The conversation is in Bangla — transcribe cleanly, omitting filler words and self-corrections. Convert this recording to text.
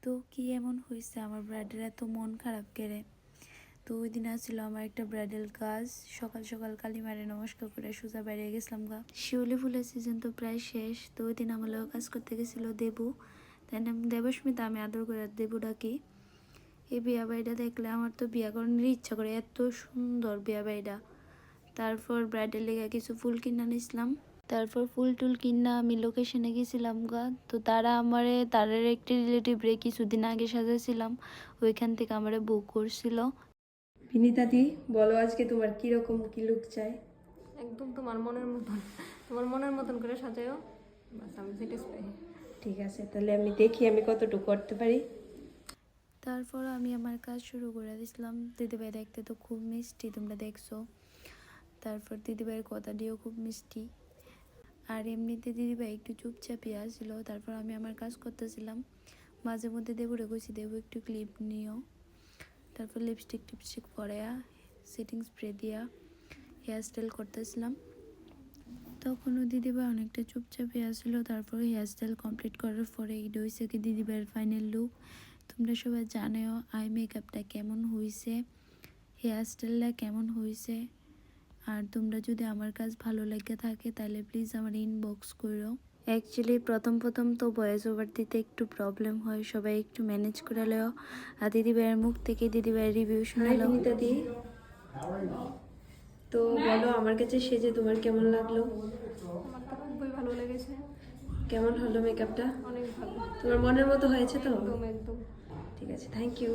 তো কি এমন হয়েছে আমার ব্রাইডের এত মন খারাপ কেড়ে। তো ওই দিন আসছিল আমার একটা ব্রাইডাল কাজ, সকাল সকাল কালিমারে নমস্কার করে সোজা বেরিয়ে গেছিলাম গা। শিউলি ফুলের সিজন তো প্রায় শেষ। তো ওই দিন আমার লোক কাজ করতে গেছিলো দেবু, তাই নাম দেবস্মিতা, আমি আদর করে দেবু ডাকি। এই বিয়া বাড়িটা দেখলে আমার তো বিয়া করানোর ইচ্ছা করে, এত সুন্দর বিয়া বাড়িটা। তারপর ব্রাইডাল লেগে কিছু ফুল কিনা নিয়েছিলাম, তারপর ফুল টুল কিনা আমি লোকেশনে গেছিলাম গা। তো তারা আমারে তাদের একটি রিলেটিভরে কিছুদিন আগে সাজাইছিলাম, ওইখান থেকে আমারে বুক করছিল। বিনীতা দি, বলো আজকে তোমার কিরকম কি লুক চাই? একদম তোমার মনের মতন, তোমার মনের মতন করে সাজাও, বাস আমি স্যাটিসফাই। ঠিক আছে, তাহলে আমি দেখি আমি কতটুকু করতে পারি। তারপর আমি আমার কাজ শুরু করে দিয়েছিলাম। দিদিভাই দেখতে তো খুব মিষ্টি, তোমরা দেখছো। তারপর দিদিভাইয়ের কথা দিয়েও খুব মিষ্টি। আর এমনিতে দিদিভাই একটু চুপচাপই আসছিল। তারপর আমি আমার কাজ করতেছিলাম, মাঝে মধ্যে দেবুরে কইছি দেবু একটু ক্লিপ নিও। তারপর লিপস্টিক টিপস্টিক পরাইয়া, সেটিং স্প্রে দিয়া হেয়ার স্টাইল করতেছিলাম। তখনও দিদিভাই অনেকটা চুপচাপই আসছিলো। তারপর হেয়ার স্টাইল কমপ্লিট করার পরে এটা হয়েছে কি দিদিভাইয়ের ফাইনাল লুক। তোমরা সবাই জানেও আই মেকআপটা কেমন হয়েছে, হেয়ার স্টাইলটা কেমন হয়েছে। আর তোমরা যদি আমার কাজ ভালো লেগে থাকে তাহলে প্লিজ আমার ইনবক্স করো। অ্যাকচুয়ালি প্রথম তো ভয়েস ওভার দিতে একটু প্রবলেম হয়, সবাই একটু ম্যানেজ করে লেও। আর দিদিভাইয়ের মুখ থেকে দিদিভাইয়ের রিভিউ শুনে হাই লো। বিনীতা দি, তো বলো আমার কাছে সেজে তোমার কেমন লাগলো? আমার তো খুবই ভালো লেগেছে, কেমন হলো মেকআপটা? অনেক ভালো, তোমার মনের মতো হয়েছে তো? একদম একদম। ঠিক আছে, থ্যাংক ইউ।